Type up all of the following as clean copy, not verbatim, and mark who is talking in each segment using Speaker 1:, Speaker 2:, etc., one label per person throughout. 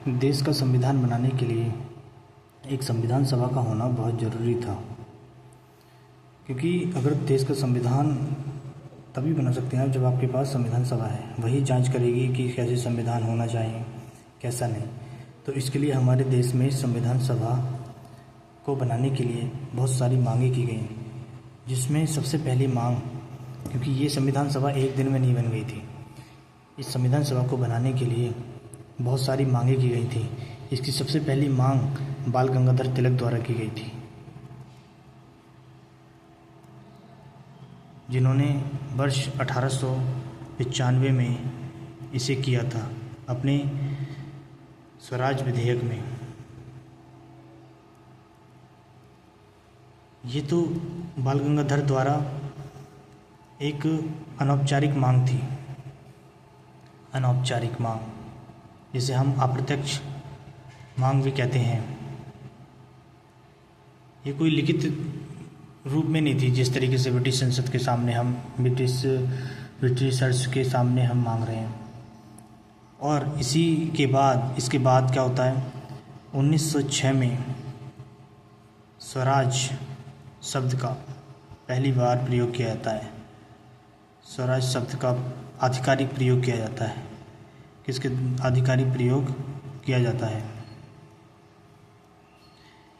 Speaker 1: देश का संविधान बनाने के लिए एक संविधान सभा का होना बहुत ज़रूरी था, क्योंकि अगर देश का संविधान तभी बना सकते हैं आप जब आपके पास संविधान सभा है। वही जांच करेगी कि कैसे संविधान होना चाहिए, कैसा नहीं। तो इसके लिए हमारे देश में संविधान सभा को बनाने के लिए बहुत सारी मांगें की गई, जिसमें सबसे पहली मांग, क्योंकि ये संविधान सभा एक दिन में नहीं बन गई थी, इस संविधान सभा को बनाने के लिए बहुत सारी मांगें की गई थी। इसकी सबसे पहली मांग बाल गंगाधर तिलक द्वारा की गई थी, जिन्होंने वर्ष 1895 में इसे किया था अपने स्वराज विधेयक में। ये तो बाल गंगाधर द्वारा एक अनौपचारिक मांग थी, अनौपचारिक मांग, जिसे हम अप्रत्यक्ष मांग भी कहते हैं। ये कोई लिखित रूप में नहीं थी, जिस तरीके से ब्रिटिश संसद के सामने हम ब्रिटिशर्स के सामने हम मांग रहे हैं। और इसके बाद क्या होता है, 1906 में स्वराज शब्द का पहली बार प्रयोग किया जाता है। स्वराज शब्द का आधिकारिक प्रयोग किया जाता है। किसके आधिकारिक प्रयोग किया जाता है?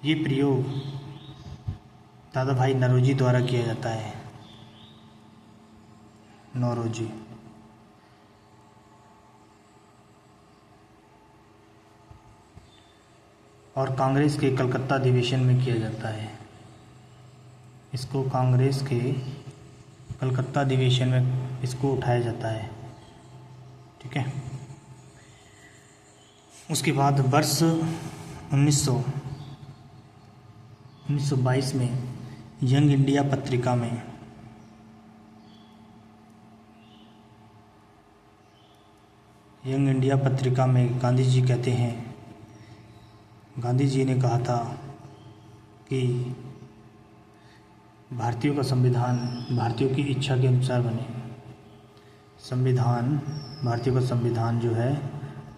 Speaker 1: ये प्रयोग दादा भाई नौरोजी द्वारा किया जाता है। नौरोजी। और कांग्रेस के कलकत्ता अधिवेशन में किया जाता है। इसको कांग्रेस के कलकत्ता अधिवेशन में इसको उठाया जाता है। ठीक है। उसके बाद वर्ष 1922 में यंग इंडिया पत्रिका में गांधी जी कहते हैं, गांधी जी ने कहा था कि भारतीयों का संविधान भारतीयों की इच्छा के अनुसार बने। भारतीयों का संविधान जो है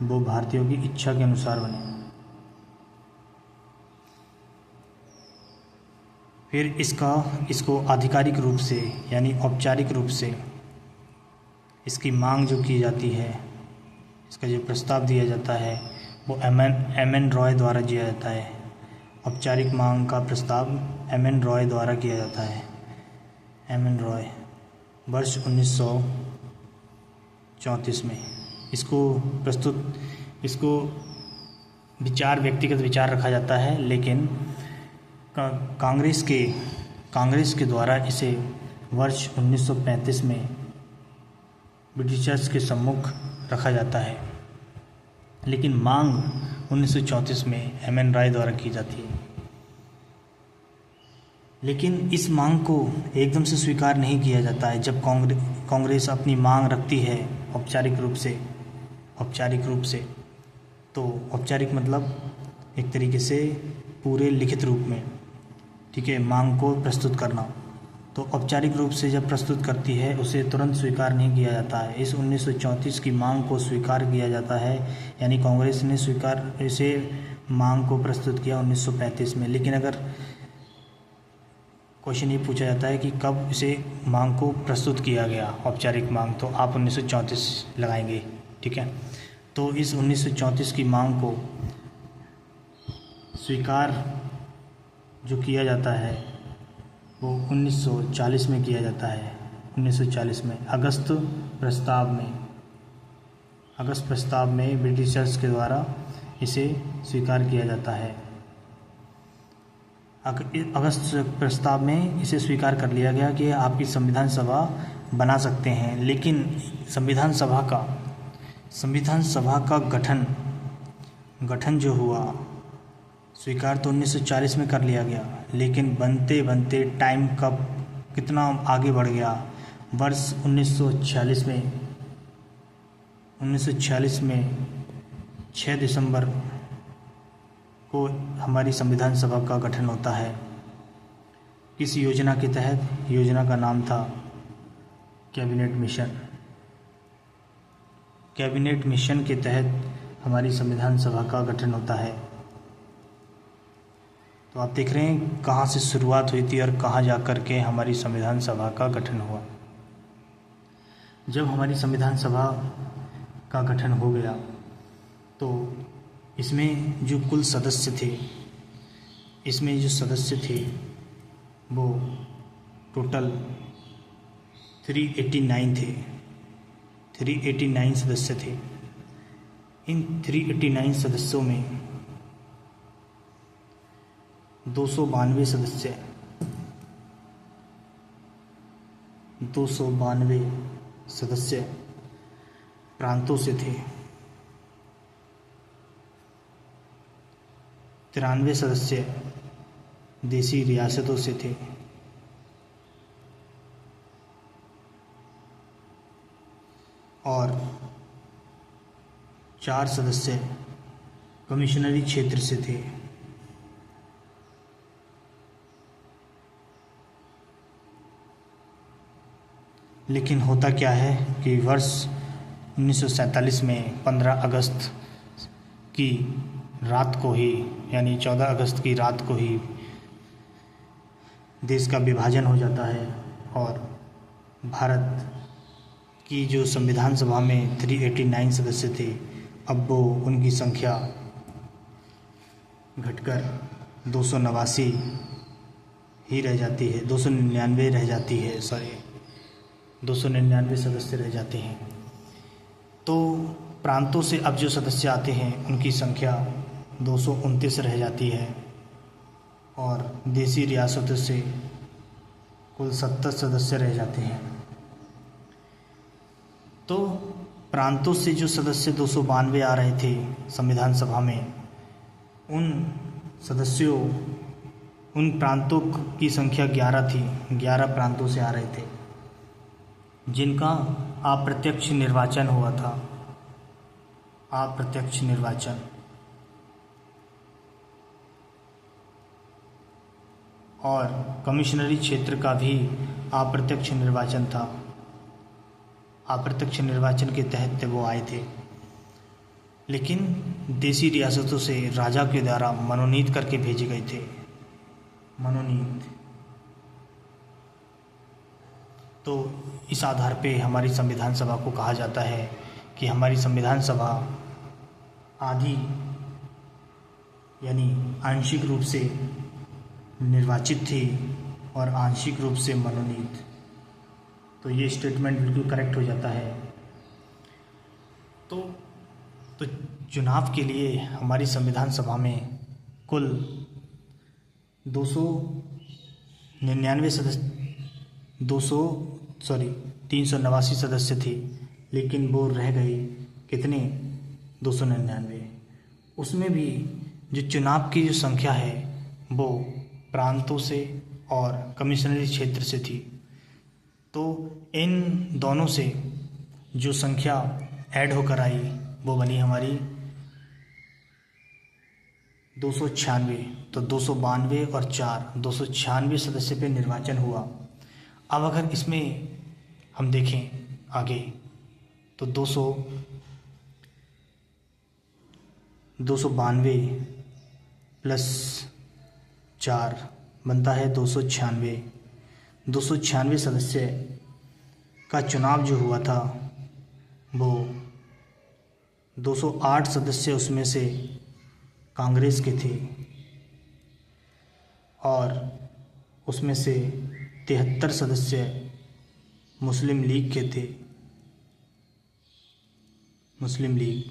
Speaker 1: वो भारतीयों की इच्छा के अनुसार बने। फिर इसको आधिकारिक रूप से यानी औपचारिक रूप से इसकी मांग जो की जाती है, इसका जो प्रस्ताव दिया जाता है वो एम एन रॉय द्वारा दिया जाता है। औपचारिक मांग का प्रस्ताव एम एन रॉय द्वारा किया जाता है। एम एन रॉय वर्ष 1934 में इसको व्यक्तिगत विचार रखा जाता है, लेकिन कांग्रेस के द्वारा इसे वर्ष 1935 में ब्रिटिशर्स के सम्मुख रखा जाता है, लेकिन मांग 1934 में एम एन रॉय द्वारा की जाती है। लेकिन इस मांग को एकदम से स्वीकार नहीं किया जाता है। जब कांग्रेस अपनी मांग रखती है औपचारिक रूप से, तो औपचारिक मतलब एक तरीके से पूरे लिखित रूप में, ठीक है, मांग को प्रस्तुत करना। तो औपचारिक रूप से जब प्रस्तुत करती है उसे तुरंत स्वीकार नहीं किया जाता है। इस 1934 की मांग को स्वीकार किया जाता है, यानी कांग्रेस ने इसे मांग को प्रस्तुत किया 1935 में। लेकिन अगर क्वेश्चन ये पूछा जाता है कि कब इसे मांग को प्रस्तुत किया गया औपचारिक मांग, तो आप 1934 लगाएंगे। ठीक है। तो इस 1934 की मांग को स्वीकार जो किया जाता है वो 1940 में किया जाता है। 1940 में अगस्त प्रस्ताव में ब्रिटिशर्स के द्वारा इसे स्वीकार किया जाता है। अगस्त प्रस्ताव में इसे स्वीकार कर लिया गया कि आपकी संविधान सभा बना सकते हैं। लेकिन संविधान सभा का गठन जो हुआ, स्वीकार तो 1940 में कर लिया गया, लेकिन बनते बनते टाइम कब कितना आगे बढ़ गया। वर्ष 1946 में 6 दिसंबर को हमारी संविधान सभा का गठन होता है। किस योजना के तहत? योजना का नाम था कैबिनेट मिशन। कैबिनेट मिशन के तहत हमारी संविधान सभा का गठन होता है। तो आप देख रहे हैं कहाँ से शुरुआत हुई थी और कहाँ जा कर के हमारी संविधान सभा का गठन हुआ। जब हमारी संविधान सभा का गठन हो गया तो इसमें जो कुल सदस्य थे, वो टोटल 389 थे। 389 सदस्य थे। इन 389 सदस्यों में 292 सदस्य प्रांतों से थे। 93 सदस्य देसी रियासतों से थे और 4 सदस्य कमिश्नरी क्षेत्र से थे। लेकिन होता क्या है कि वर्ष 1947 में 15 अगस्त की रात को ही, यानी 14 अगस्त की रात को ही देश का विभाजन हो जाता है और भारत की जो संविधान सभा में 389 सदस्य थे, अब वो उनकी संख्या घटकर 289 ही रह जाती है, 299 रह जाती है, 299 सदस्य रह जाते हैं। तो प्रांतों से अब जो सदस्य आते हैं उनकी संख्या 229 रह जाती है और देसी रियासतों से कुल 70 सदस्य रह जाते हैं। तो प्रांतों से जो सदस्य 292 आ रहे थे संविधान सभा में, उन प्रांतों की संख्या 11 थी। 11 प्रांतों से आ रहे थे जिनका अप्रत्यक्ष निर्वाचन हुआ था। अप्रत्यक्ष निर्वाचन और कमिश्नरी क्षेत्र का भी अप्रत्यक्ष निर्वाचन था। अप्रत्यक्ष निर्वाचन के तहत वो आए थे, लेकिन देसी रियासतों से राजा के द्वारा मनोनीत करके भेजे गए थे। मनोनीत। तो इस आधार पे हमारी संविधान सभा को कहा जाता है कि हमारी संविधान सभा आधी यानी आंशिक रूप से निर्वाचित थी और आंशिक रूप से मनोनीत। तो ये स्टेटमेंट बिल्कुल करेक्ट हो जाता है। तो चुनाव के लिए हमारी संविधान सभा में कुल 389 सदस्य थे, लेकिन वो रह गए कितने? 299। उसमें भी जो चुनाव की जो संख्या है वो प्रांतों से और कमिश्नरी क्षेत्र से थी। तो इन दोनों से जो संख्या ऐड होकर आई वो बनी हमारी 296। तो 292 और 4 296 सदस्य पे निर्वाचन हुआ। अब अगर इसमें हम देखें आगे तो 292 प्लस 4 बनता है 296। 296 सदस्य का चुनाव जो हुआ था वो 208 सदस्य उसमें से कांग्रेस के थे और उसमें से 73 सदस्य मुस्लिम लीग के थे। मुस्लिम लीग।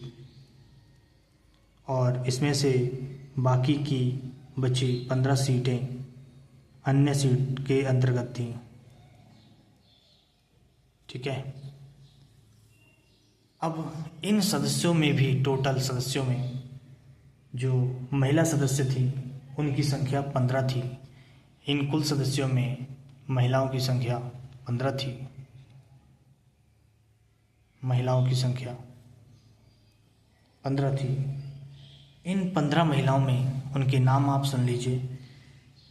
Speaker 1: और इसमें से बाकी की बची 15 सीटें अन्य सीट के अंतर्गत थीं। ठीक है। अब इन सदस्यों में भी, टोटल सदस्यों में जो महिला सदस्य थी उनकी संख्या 15 थी। इन कुल सदस्यों में महिलाओं की संख्या 15 थी। महिलाओं की संख्या 15 थी। इन 15 महिलाओं में उनके नाम आप सुन लीजिए: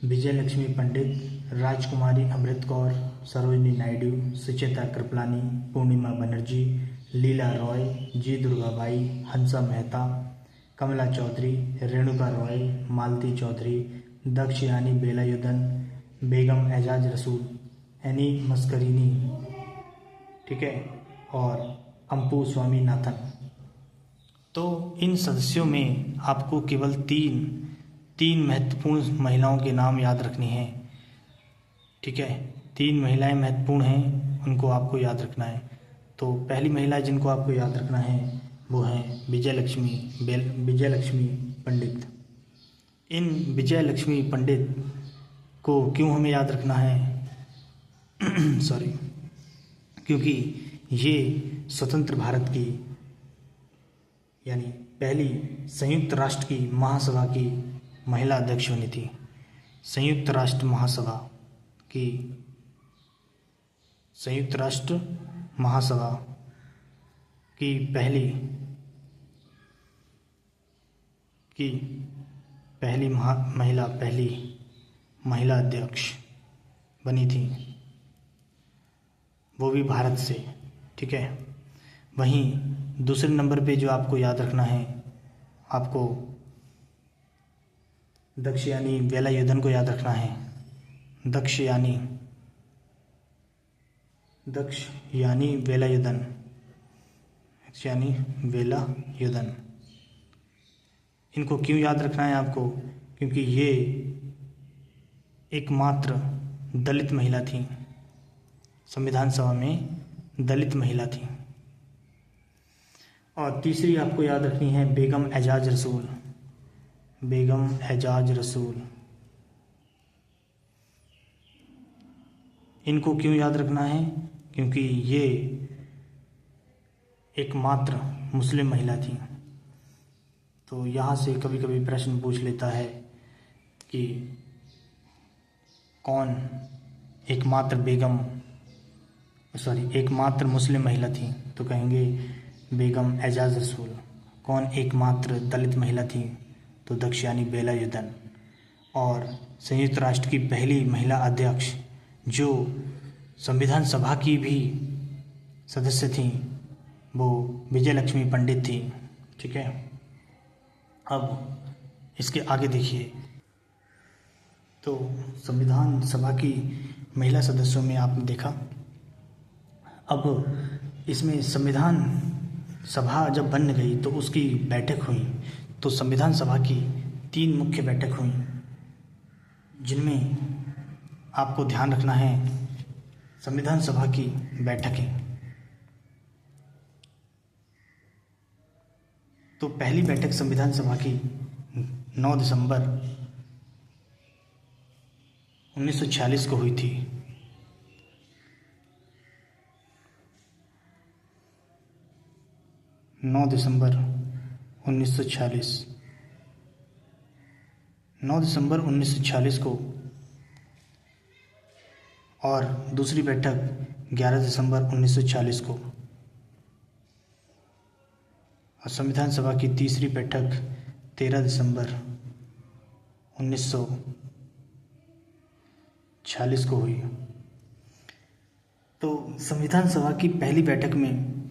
Speaker 1: विजय लक्ष्मी पंडित, राजकुमारी अमृत कौर, सरोजिनी नायडू, सुचेता कृपलानी, पूर्णिमा बनर्जी, लीला रॉय, जी दुर्गाबाई, हंसा मेहता, कमला चौधरी, रेणुका रॉय, मालती चौधरी, दक्षयानी वेलायुधन, बेगम एजाज रसूल, एनी मस्करीनी, ठीक है, और अंपु स्वामीनाथन। तो इन सदस्यों में आपको केवल तीन महत्वपूर्ण महिलाओं के नाम याद रखने हैं, ठीक है। 3 महिलाएं महत्वपूर्ण हैं, उनको आपको याद रखना है। तो पहली महिला जिनको आपको याद रखना है वो है विजयलक्ष्मी पंडित। इन विजयलक्ष्मी पंडित को क्यों हमें याद रखना है सॉरी, क्योंकि ये स्वतंत्र भारत की यानी पहली संयुक्त राष्ट्र की महासभा की महिला अध्यक्ष बनी थी। संयुक्त राष्ट्र महासभा की पहली महिला अध्यक्ष बनी थी, वो भी भारत से, ठीक है। वहीं दूसरे नंबर पे जो आपको याद रखना है, आपको दक्षयानी वेलायुधन को याद रखना है। दक्षयानी वेलायुधन, इनको क्यों याद रखना है आपको? क्योंकि ये एकमात्र दलित महिला थी, संविधान सभा में दलित महिला थी। और तीसरी आपको याद रखनी है बेगम एजाज रसूल। इनको क्यों याद रखना है? क्योंकि ये एकमात्र मुस्लिम महिला थी। तो यहाँ से कभी कभी प्रश्न पूछ लेता है कि कौन एकमात्र मुस्लिम महिला थी, तो कहेंगे बेगम एजाज रसूल। कौन एकमात्र दलित महिला थी, तो दक्षयानी वेलायुधन। और संयुक्त राष्ट्र की पहली महिला अध्यक्ष जो संविधान सभा की भी सदस्य थी, वो विजयलक्ष्मी पंडित थी, ठीक है। अब इसके आगे देखिए, तो संविधान सभा की महिला सदस्यों में आपने देखा। अब इसमें संविधान सभा जब बन गई तो उसकी बैठक हुई। तो संविधान सभा की 3 मुख्य बैठक हुई, जिनमें आपको ध्यान रखना है संविधान सभा की बैठकें। तो पहली बैठक संविधान सभा की 9 दिसंबर 1946 को हुई थी। 9 दिसंबर 1946 को, और दूसरी बैठक 11 दिसंबर 1946 को। और संविधान सभा की तीसरी बैठक 13 दिसंबर 1946 को हुई। तो संविधान सभा की पहली बैठक में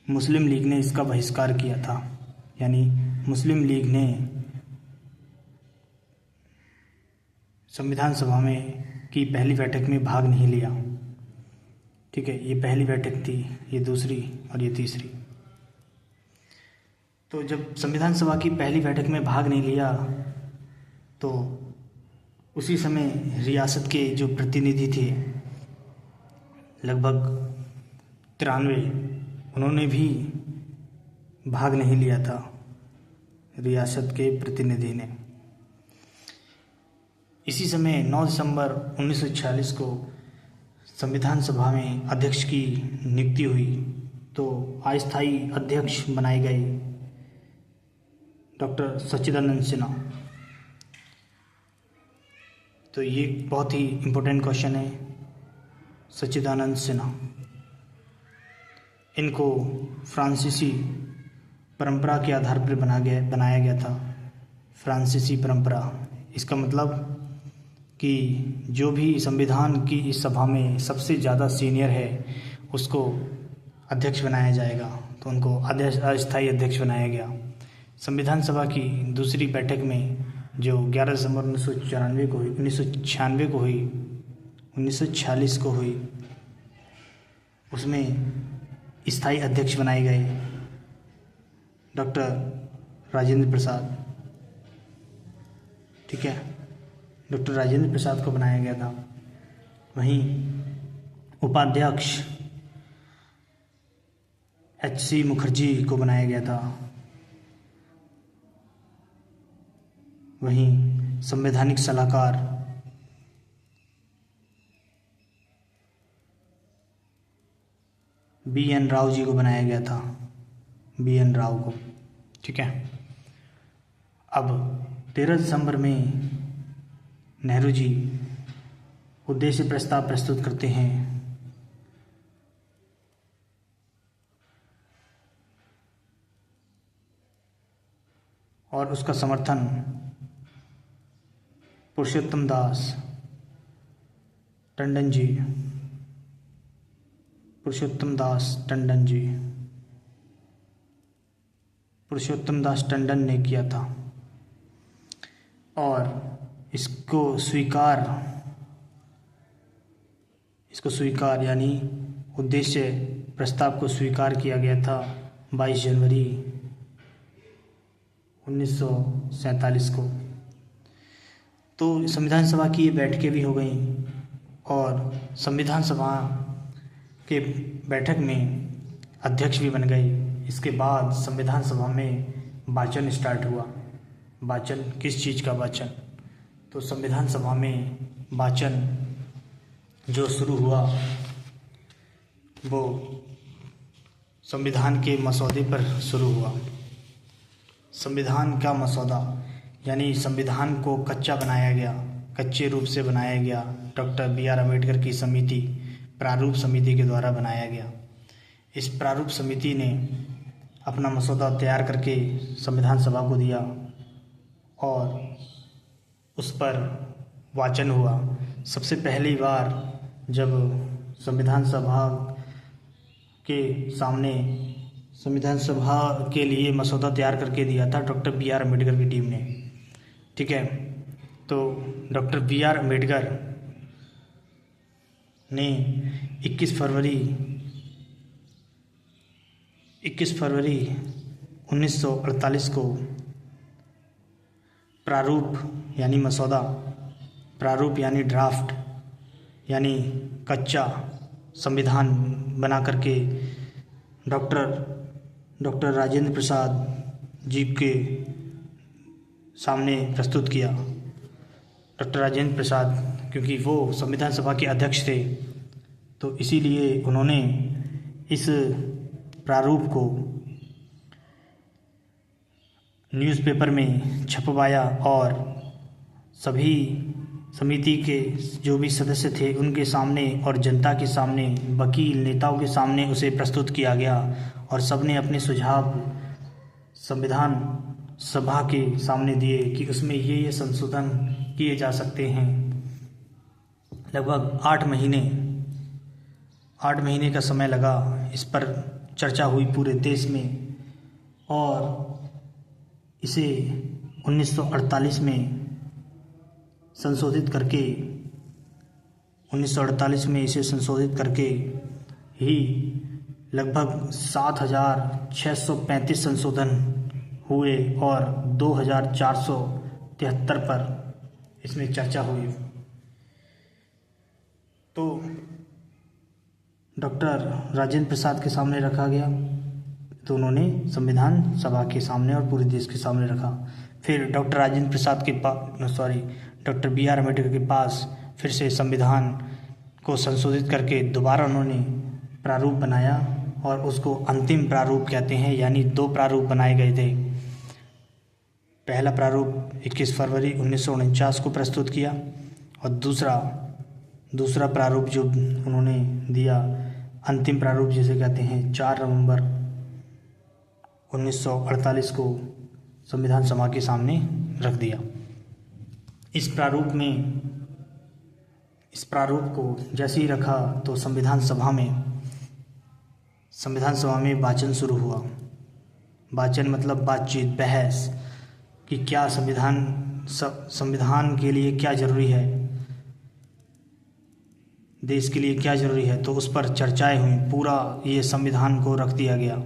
Speaker 1: मुस्लिम लीग ने इसका बहिष्कार किया था, यानी मुस्लिम लीग ने संविधान सभा में की पहली बैठक में भाग नहीं लिया, ठीक है। ये पहली बैठक थी, ये दूसरी और ये तीसरी। तो जब संविधान सभा की पहली बैठक में भाग नहीं लिया, तो उसी समय रियासत के जो प्रतिनिधि थे लगभग 93, उन्होंने भी भाग नहीं लिया था, रियासत के प्रतिनिधि ने। इसी समय 9 दिसंबर 1946 को संविधान सभा में अध्यक्ष की नियुक्ति हुई। तो अस्थायी अध्यक्ष बनाए गए डॉक्टर सच्चिदानंद सिन्हा। तो ये बहुत ही इम्पोर्टेंट क्वेश्चन है, सच्चिदानंद सिन्हा। इनको फ्रांसीसी परंपरा के आधार पर बनाया गया था। फ्रांसीसी परंपरा, इसका मतलब कि जो भी संविधान की इस सभा में सबसे ज़्यादा सीनियर है, उसको अध्यक्ष बनाया जाएगा, तो उनको अस्थायी अध्यक्ष बनाया गया। संविधान सभा की दूसरी बैठक में जो 11 दिसंबर 1994 को हुई 1996 को हुई 1946 को हुई, उसमें स्थायी अध्यक्ष बनाए गए डॉक्टर राजेंद्र प्रसाद। ठीक है, डॉक्टर राजेंद्र प्रसाद को बनाया गया था। वहीं उपाध्यक्ष HC मुखर्जी को बनाया गया था। वहीं संवैधानिक सलाहकार BN राव जी को बनाया गया था, BN राव को। ठीक है, अब 13 दिसंबर में नेहरू जी उद्देश्य प्रस्ताव प्रस्तुत करते हैं। और उसका समर्थन पुरुषोत्तम दास टंडन जी पुरुषोत्तम दास टंडन ने किया था। और इसको स्वीकार यानी उद्देश्य प्रस्ताव को स्वीकार किया गया था 22 जनवरी 1947 को। तो संविधान सभा की ये बैठकें भी हो गई और संविधान सभा के बैठक में अध्यक्ष भी बन गए। इसके बाद संविधान सभा में वाचन स्टार्ट हुआ। वाचन किस चीज़ का वाचन? तो संविधान सभा में वाचन जो शुरू हुआ वो संविधान के मसौदे पर शुरू हुआ। संविधान का मसौदा यानी संविधान को कच्चे रूप से बनाया गया। डॉक्टर BR अम्बेडकर की समिति, प्रारूप समिति के द्वारा बनाया गया। इस प्रारूप समिति ने अपना मसौदा तैयार करके संविधान सभा को दिया और उस पर वाचन हुआ। सबसे पहली बार जब संविधान सभा के लिए मसौदा तैयार करके दिया था डॉक्टर BR अम्बेडकर की टीम ने। ठीक है, तो डॉक्टर BR अम्बेडकर ने 21 फरवरी 1948 को प्रारूप यानी मसौदा, प्रारूप यानी ड्राफ्ट यानी कच्चा संविधान बना करके डॉक्टर राजेंद्र प्रसाद जी के सामने प्रस्तुत किया। डॉक्टर राजेंद्र प्रसाद क्योंकि वो संविधान सभा के अध्यक्ष थे, तो इसीलिए उन्होंने इस प्रारूप को न्यूज़पेपर में छपवाया और सभी समिति के जो भी सदस्य थे उनके सामने और जनता के सामने, वकील नेताओं के सामने उसे प्रस्तुत किया गया और सबने अपने सुझाव संविधान सभा के सामने दिए कि उसमें ये संशोधन किए जा सकते हैं। लगभग 8 महीने का समय लगा। इस पर चर्चा हुई पूरे देश में और इसे 1948 में संशोधित करके ही लगभग 7,635 संशोधन हुए और 2,473 पर इसमें चर्चा हुई। तो डॉक्टर राजेंद्र प्रसाद के सामने रखा गया, तो उन्होंने संविधान सभा के सामने और पूरे देश के सामने रखा। फिर डॉक्टर BR अम्बेडकर के पास फिर से संविधान को संशोधित करके दोबारा उन्होंने प्रारूप बनाया और उसको अंतिम प्रारूप कहते हैं, यानी 2 प्रारूप बनाए गए थे। पहला प्रारूप 21 फरवरी 1949 को प्रस्तुत किया और दूसरा प्रारूप जो उन्होंने दिया, अंतिम प्रारूप जिसे कहते हैं, 4 नवंबर 1948 को संविधान सभा के सामने रख दिया। इस प्रारूप को जैसे ही रखा तो संविधान सभा में संविधान सभा में वाचन शुरू हुआ। वाचन मतलब बातचीत, बहस कि क्या संविधान के लिए क्या ज़रूरी है, देश के लिए क्या ज़रूरी है, तो उस पर चर्चाएं हुई। पूरा ये संविधान को रख दिया गया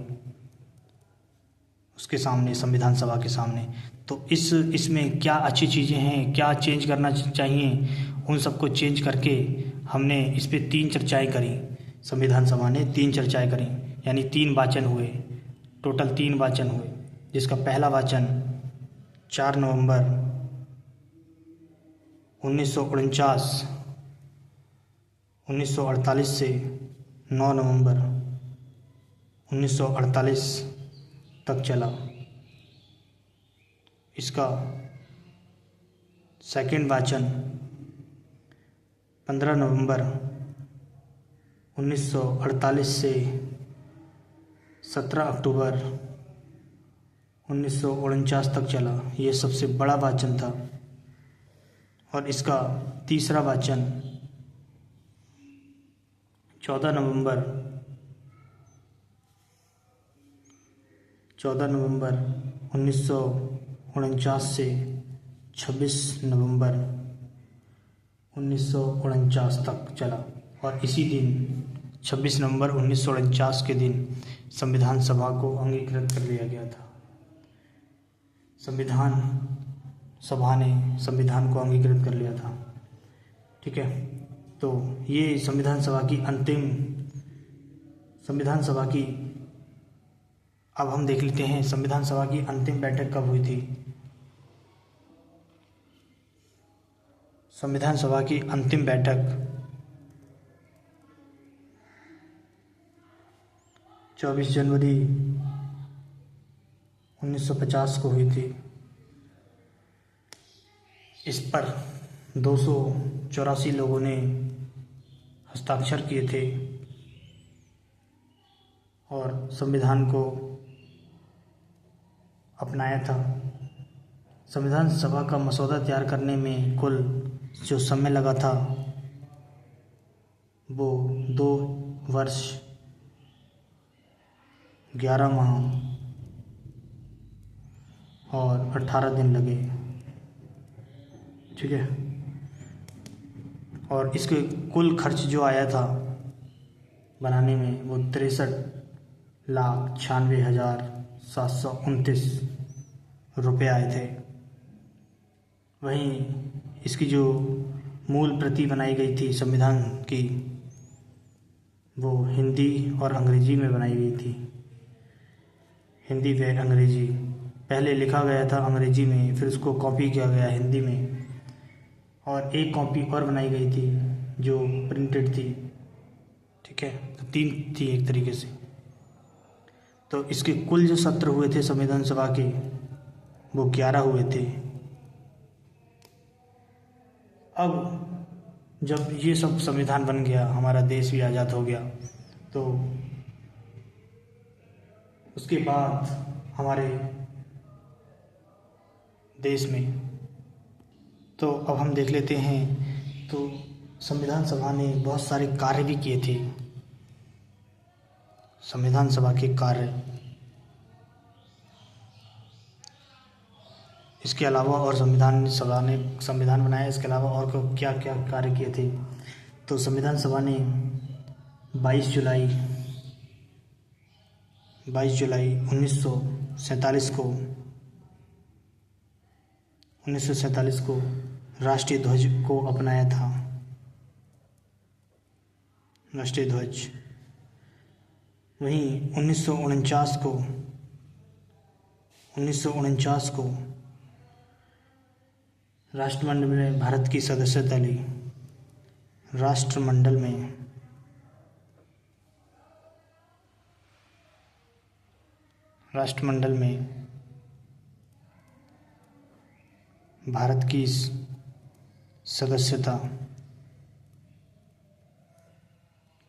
Speaker 1: उसके सामने, संविधान सभा के सामने। तो इसमें क्या अच्छी चीज़ें हैं, क्या चेंज करना चाहिए, उन सबको चेंज करके हमने इस पर 3 चर्चाएं करी। संविधान सभा ने 3 चर्चाएं करी, यानी 3 वाचन हुए, टोटल 3 वाचन हुए, जिसका पहला वाचन 4 नवंबर 1948 से 9 नवंबर 1948 तक चला। इसका सेकंड वाचन 15 नवंबर 1948 से 17 अक्टूबर 1949 तक चला। ये सबसे बड़ा वाचन था। और इसका तीसरा वाचन 14 नवंबर 1949 से 26 नवंबर 1949 तक चला। और इसी दिन 26 नवंबर 1949 के दिन संविधान सभा को अंगीकृत कर लिया गया था। संविधान सभा ने संविधान को अंगीकृत कर लिया था। ठीक है, तो ये संविधान सभा की अब हम देख लेते हैं संविधान सभा की अंतिम बैठक कब हुई थी। संविधान सभा की अंतिम बैठक 24 जनवरी 1950 को हुई थी। इस पर 284 लोगों ने हस्ताक्षर किए थे और संविधान को अपनाया था। संविधान सभा का मसौदा तैयार करने में कुल जो समय लगा था वो 2 वर्ष 11 माह और 18 दिन लगे। ठीक है, और इसके कुल खर्च जो आया था बनाने में वो 63,96,729 रुपये आए थे। वहीं इसकी जो मूल प्रति बनाई गई थी संविधान की, वो हिंदी और अंग्रेजी में बनाई गई थी। हिंदी व अंग्रेजी, पहले लिखा गया था अंग्रेजी में, फिर उसको कॉपी किया गया हिंदी में, और एक कॉपी और बनाई गई थी जो प्रिंटेड थी। ठीक है, तो 3 थी एक तरीके से। तो इसके कुल जो सत्र हुए थे संविधान सभा के वो 11 हुए थे। अब जब ये सब संविधान बन गया, हमारा देश भी आज़ाद हो गया, तो उसके बाद हमारे देश में, तो अब हम देख लेते हैं, तो संविधान सभा ने बहुत सारे कार्य भी किए थे। संविधान सभा के कार्य, इसके अलावा और संविधान सभा ने संविधान बनाया, इसके अलावा और क्या क्या कार्य किए थे। तो संविधान सभा ने 22 जुलाई 1947 को राष्ट्रीय ध्वज को अपनाया था। राष्ट्रीय ध्वज। वहीं 1949 को राष्ट्रमंडल में भारत की सदस्यता ली। राष्ट्रमंडल में भारत की सदस्यता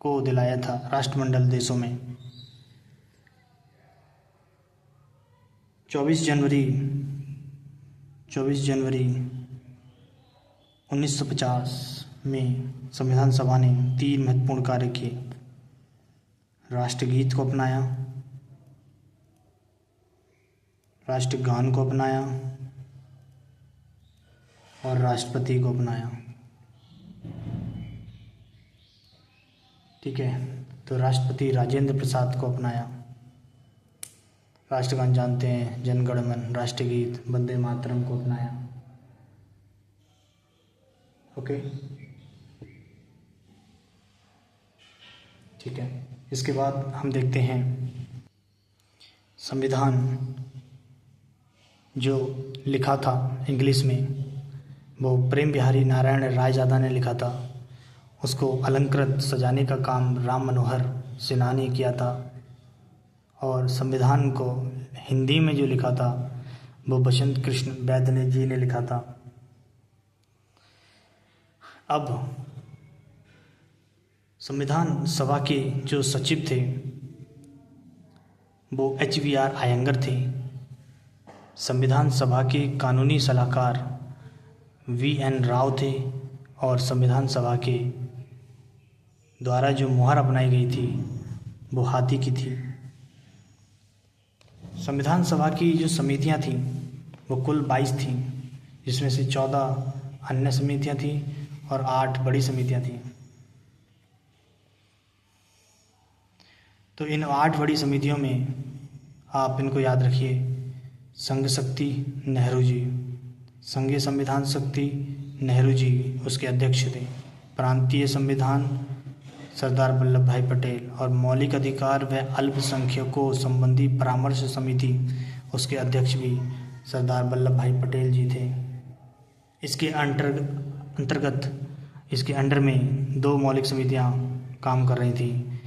Speaker 1: को दिलाया था राष्ट्रमंडल देशों में। 24 जनवरी 1950 में संविधान सभा ने 3 महत्वपूर्ण कार्य किए। राष्ट्रगीत को अपनाया, राष्ट्रगान को अपनाया और राष्ट्रपति को अपनाया। ठीक है, तो राष्ट्रपति राजेंद्र प्रसाद को अपनाया। राष्ट्रगान जानते हैं, जन गण मन, राष्ट्रगीत वंदे मातरम को अपनाया। ओके, ठीक है। इसके बाद हम देखते हैं संविधान जो लिखा था इंग्लिश में, वो प्रेम बिहारी नारायण रायजादा ने लिखा था। उसको अलंकृत सजाने का काम राम मनोहर सिन्हा ने किया था। और संविधान को हिंदी में जो लिखा था वो बसंत कृष्ण वैद्य जी ने लिखा था। अब संविधान सभा के जो सचिव थे वो HVR अयंगर थे। संविधान सभा के कानूनी सलाहकार VN राव थे। और संविधान सभा के द्वारा जो मुहर अपनाई गई थी वो हाथी की थी। संविधान सभा की जो समितियां थीं वो कुल 22 थीं, जिसमें से 14 अन्य समितियां थीं और 8 बड़ी समितियां थीं। तो इन 8 बड़ी समितियों में आप इनको याद रखिए, संघ शक्ति नेहरू जी, संघीय संविधान शक्ति नेहरू जी उसके अध्यक्ष थे। प्रांतीय संविधान सरदार वल्लभ भाई पटेल। और मौलिक अधिकार व अल्पसंख्यकों संबंधी परामर्श समिति उसके अध्यक्ष भी सरदार वल्लभ भाई पटेल जी थे। इसके अंतर्गत इसके अंडर में 2 मौलिक समितियां काम कर रही थी।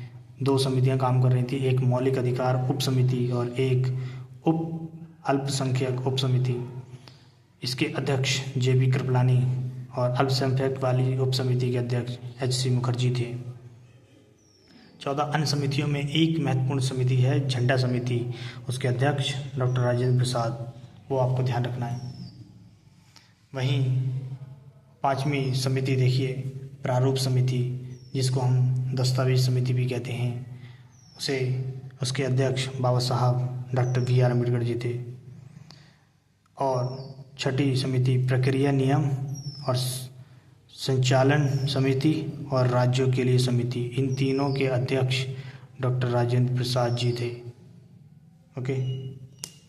Speaker 1: 2 समितियां काम कर रही थी, एक मौलिक अधिकार उप समिति और एक उप अल्पसंख्यक उप समिति। इसके अध्यक्ष JB कृपलानी और अल्पसंख्यक वाली उप समिति के अध्यक्ष HC मुखर्जी थे। 14 अन्य समितियों में एक महत्वपूर्ण समिति है झंडा समिति, उसके अध्यक्ष डॉक्टर राजेंद्र प्रसाद, वो आपको ध्यान रखना है। वहीं 5वीं समिति देखिए, प्रारूप समिति, जिसको हम दस्तावेज समिति भी कहते हैं, उसके अध्यक्ष बाबा साहब डॉक्टर BR अम्बेडकर जी थे। और 6ठी समिति प्रक्रिया नियम और संचालन समिति और राज्यों के लिए समिति, इन तीनों के अध्यक्ष डॉक्टर राजेंद्र प्रसाद जी थे। ओके,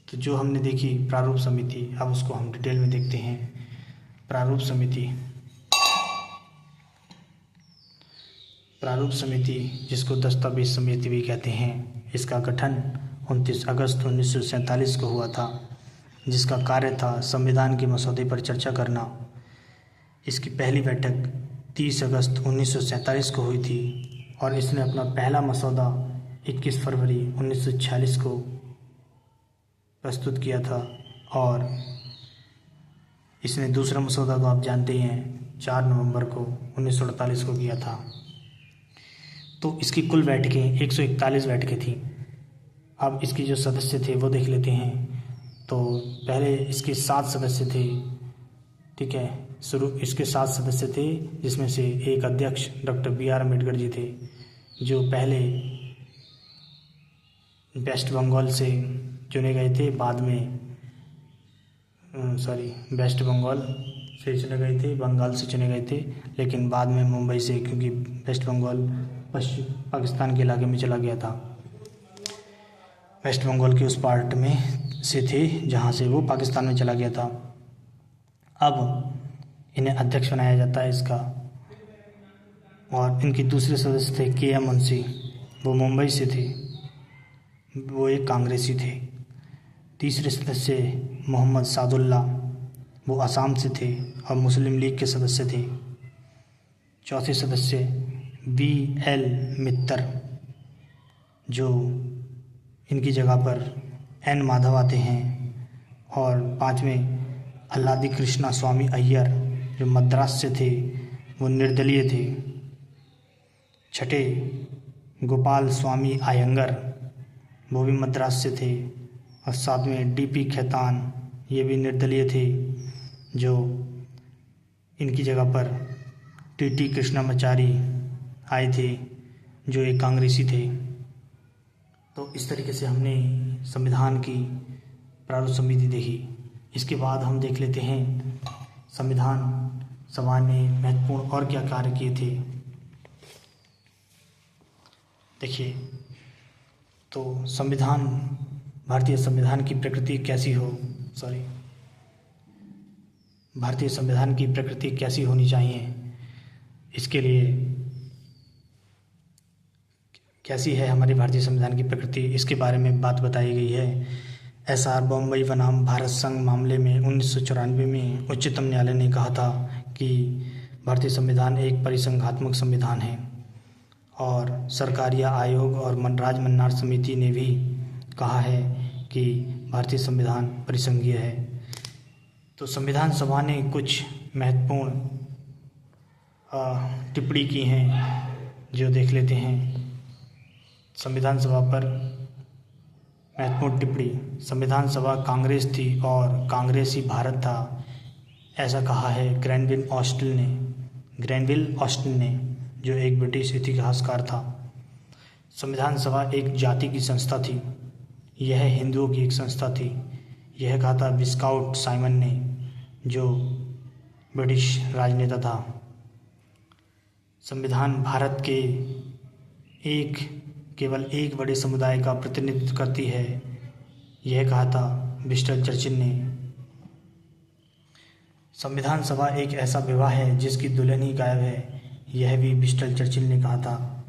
Speaker 1: तो जो हमने देखी प्रारूप समिति, अब उसको हम डिटेल में देखते हैं। प्रारूप समिति जिसको दस्तावेज समिति भी कहते हैं, इसका गठन 29 अगस्त 1947 को हुआ था, जिसका कार्य था संविधान के मसौदे पर चर्चा करना। इसकी पहली बैठक 30 अगस्त 1947 को हुई थी और इसने अपना पहला मसौदा 21 फरवरी 1946 को प्रस्तुत किया था। और इसने दूसरा मसौदा तो आप जानते ही हैं 4 नवंबर को 1948 को किया था। तो इसकी कुल बैठकें 141 बैठकें थीं। अब इसके जो सदस्य थे वो देख लेते हैं। तो पहले इसके 7 सदस्य थे, ठीक है। इसके 7 सदस्य थे, जिसमें से एक अध्यक्ष डॉक्टर BR अम्बेडकर जी थे, जो पहले वेस्ट बंगाल से चुने गए थे। बाद में वेस्ट बंगाल से चुने गए थे, बंगाल से चुने गए थे, लेकिन बाद में मुंबई से, क्योंकि वेस्ट बंगाल पश्चिम पाकिस्तान के इलाके में चला गया था। वेस्ट बंगाल के उस पार्ट में से थे जहाँ से वो पाकिस्तान में चला गया था। अब इन्हें अध्यक्ष बनाया जाता है इसका। और इनके दूसरे सदस्य थे KM मुंशी, वो मुंबई से थे, वो एक कांग्रेसी थे। तीसरे सदस्य मोहम्मद सादुल्ला, वो असम से थे और मुस्लिम लीग के सदस्य थे। चौथे सदस्य BL मित्तर, जो इनकी जगह पर N माधव आते हैं। और 5वें अल्लादी कृष्णा स्वामी अय्यर, जो मद्रास से थे, वो निर्दलीय थे। 6ठे गोपाल स्वामी अयंगर, वो भी मद्रास से थे। और 7वें DP खेतान, ये भी निर्दलीय थे, जो इनकी जगह पर TT कृष्णामाचारी आए थे, जो एक कांग्रेसी थे। तो इस तरीके से हमने संविधान की प्रारूप समिति देखी। इसके बाद हम देख लेते हैं संविधान सभा ने महत्वपूर्ण और क्या कार्य किए थे। देखिए, तो भारतीय संविधान की प्रकृति कैसी होनी चाहिए, इसके लिए कैसी है हमारी भारतीय संविधान की प्रकृति, इसके बारे में बात बताई गई है। SR बॉम्बई बनाम भारत संघ मामले में 1994 में उच्चतम न्यायालय ने कहा था कि भारतीय संविधान एक परिसंघात्मक संविधान है, और सरकारीय आयोग और राज मन्नार समिति ने भी कहा है कि भारतीय संविधान परिसंघीय है। तो संविधान सभा ने कुछ महत्वपूर्ण टिप्पणी की हैं, जो देख लेते हैं। संविधान सभा पर महत्वपूर्ण टिप्पणी। संविधान सभा कांग्रेस थी और कांग्रेस ही भारत था, ऐसा कहा है ग्रैनविल ऑस्टिन ने, जो एक ब्रिटिश इतिहासकार था। संविधान सभा एक जाति की संस्था थी, यह हिंदुओं की एक संस्था थी, यह कहा था विस्काउट साइमन ने, जो ब्रिटिश राजनेता था। संविधान भारत के केवल एक बड़े समुदाय का प्रतिनिधित्व करती है, यह कहा था विंस्टन चर्चिल ने। संविधान सभा एक ऐसा विवाह है जिसकी दुल्हन ही गायब है, यह भी विंस्टन चर्चिल ने कहा था।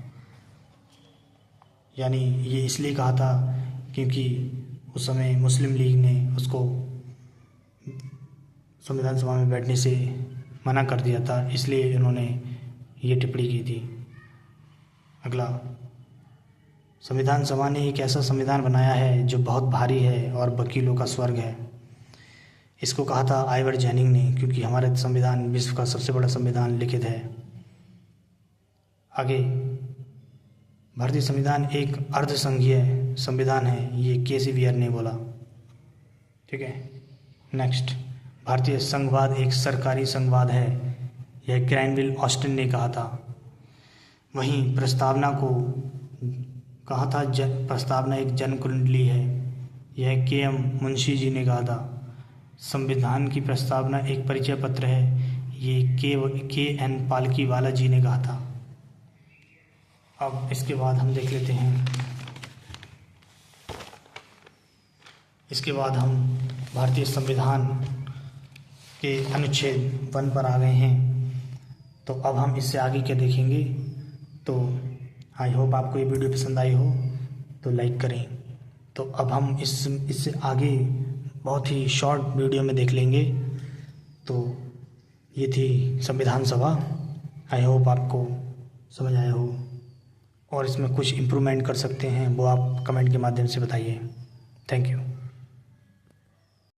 Speaker 1: यानी ये इसलिए कहा था क्योंकि उस समय मुस्लिम लीग ने उसको संविधान सभा में बैठने से मना कर दिया था, इसलिए इन्होंने ये टिप्पणी की थी। अगला, संविधान सभा ने एक ऐसा संविधान बनाया है जो बहुत भारी है और वकीलों का स्वर्ग है, इसको कहा था आइवर जेनिंग ने, क्योंकि हमारा संविधान विश्व का सबसे बड़ा संविधान लिखित है। आगे, भारतीय संविधान एक अर्धसंघीय संविधान है, ये के.सी. वियर ने बोला। ठीक है, नेक्स्ट, भारतीय संघवाद एक सरकारी संघवाद है, यह ग्रैनविल ऑस्टिन ने कहा था। वहीं प्रस्तावना को कहा था प्रस्तावना एक जन कुंडली है, यह के.एम. मुंशी जी ने कहा था। संविधान की प्रस्तावना एक परिचय पत्र है, ये के.एन. पालकीवाला जी ने कहा था। अब इसके बाद हम देख लेते हैं, इसके बाद हम भारतीय संविधान के अनुच्छेद 1 पर आ गए हैं। तो अब हम इससे आगे क्या देखेंगे। तो आई होप आपको ये वीडियो पसंद आई हो तो लाइक करें। तो अब हम इससे आगे बहुत ही शॉर्ट वीडियो में देख लेंगे। तो ये थी संविधान सभा। आई होप आपको समझ आया हो, और इसमें कुछ इम्प्रूवमेंट कर सकते हैं वो आप कमेंट के माध्यम से बताइए। Thank you.